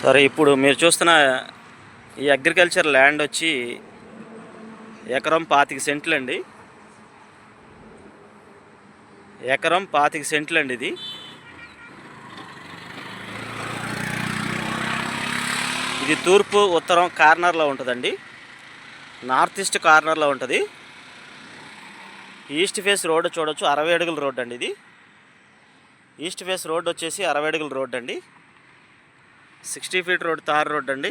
సరే, ఇప్పుడు మీరు చూస్తున్న ఈ అగ్రికల్చర్ ల్యాండ్ వచ్చి ఎకరం 25 సెంట్లు అండి. ఎకరం 25 సెంట్లు అండి. ఇది తూర్పు ఉత్తరం కార్నర్లో ఉంటుందండి. నార్త్ ఈస్ట్ కార్నర్లో ఉంటుంది. ఈస్ట్ ఫేస్ రోడ్డు చూడొచ్చు, 60 అడుగుల రోడ్డు అండి ఇది. ఈస్ట్ ఫేస్ రోడ్డు వచ్చేసి 60 అడుగుల రోడ్డు అండి. 60 ఫీట్ రోడ్, తార్ రోడ్డు అండి.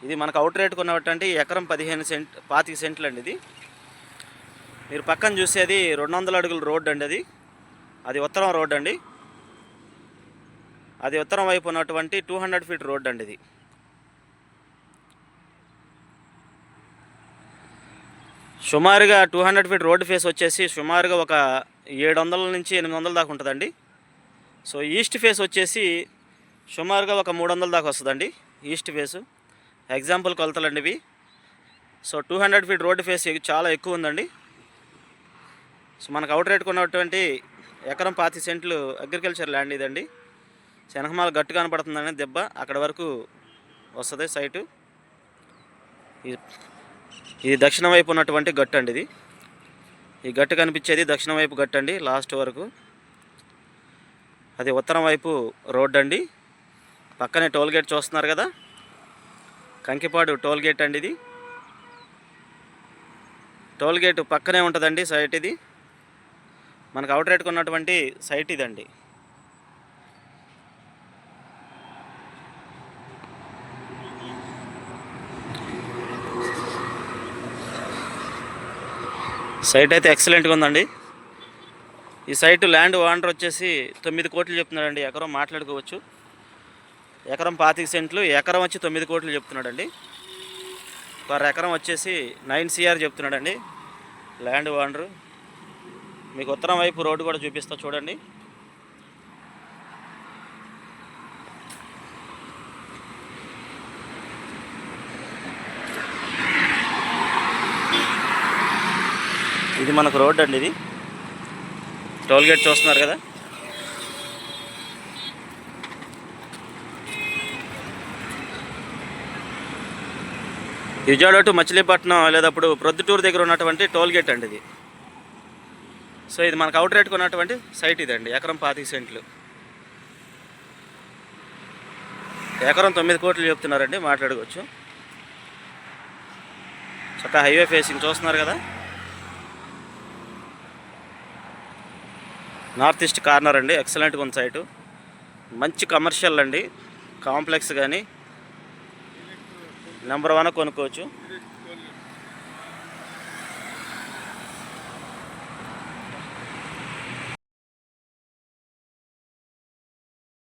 ఇది మనకు అవుట్ రేట్ కొన్నటువంటి ఎకరం 25 సెంట్లు అండి. ఇది మీరు పక్కన చూసేది 200 అడుగుల రోడ్డు అండి. అది ఉత్తరం రోడ్డు అండి. అది ఉత్తరం వైపు ఉన్నటువంటి 200 ఫీట్ రోడ్డు అండి. ఇది సుమారుగా 200 ఫీట్ రోడ్డు ఫేస్ వచ్చేసి సుమారుగా ఒక 700 నుంచి 800 దాకా ఉంటుందండి. సో ఈస్ట్ ఫేస్ వచ్చేసి సుమారుగా ఒక 300 దాకా వస్తుందండి. ఈస్ట్ ఫేసు ఎగ్జాంపుల్ కొలతలండి ఇవి. సో 200 ఫీట్ రోడ్డు ఫేస్ చాలా ఎక్కువ ఉందండి. సో మనకు అవుట్ రేట్ కొన్నటువంటి ఎకరం 25 సెంట్లు అగ్రికల్చర్ ల్యాండ్ ఇదండి. శనగమాల గట్టు కనపడుతుందండి, దెబ్బ అక్కడ వరకు వస్తుంది సైటు. ఇది దక్షిణ వైపు ఉన్నటువంటి గట్టు అండి. ఇది ఈ గట్టు కనిపించేది దక్షిణ వైపు గట్టు అండి, లాస్ట్ వరకు. అది ఉత్తరం వైపు రోడ్డు అండి. పక్కనే టోల్ గేట్ చూస్తున్నారు కదా, కంకిపాడు టోల్ గేట్ అండి. ఇది టోల్ గేట్ పక్కనే ఉంటుందండి సైట్. ఇది మనకు అవుట్ రేట్ కొన్నటువంటి సైట్ ఇదండి. సైట్ అయితే ఎక్సలెంట్గా ఉందండి. ఈ సైటు ల్యాండ్ ఓనర్ వచ్చేసి 9 కోట్లు చెప్తున్నాడండి ఎకరం. మాట్లాడుకోవచ్చు. ఎకరం 25 సెంట్లు, ఎకరం వచ్చి 9 కోట్లు చెప్తున్నాడండి. పర్ ఎకరం వచ్చేసి 9 CR చెప్తున్నాడండి ల్యాండ్ ఓనరు. మీకు ఉత్తరం వైపు రోడ్డు కూడా చూపిస్తా చూడండి. ఇది మనకు రోడ్డు అండి. ఇది టోల్ గేట్ చూస్తున్నారు కదా. విజయవాడ టు మచిలీపట్నం లేదప్పుడు ప్రొద్దుటూరు దగ్గర ఉన్నటువంటి టోల్ గేట్ అండి ఇది. సో ఇది మనకు అవుట్ రేట్ కొన్నటువంటి సైట్ ఇదండి. ఎకరం 25 సెంట్లు, ఎకరం 9 కోట్లు చెప్తున్నారండి. మాట్లాడుకోవచ్చు. చక్కగా హైవే ఫేసింగ్ చూస్తున్నారు కదా. నార్త్ ఈస్ట్ కార్నర్ అండి, ఎక్సలెంట్గా ఉంది సైటు. మంచి కమర్షియల్ అండి, కాంప్లెక్స్ కానీ నెంబర్ 1 కొనుక్కోవచ్చు.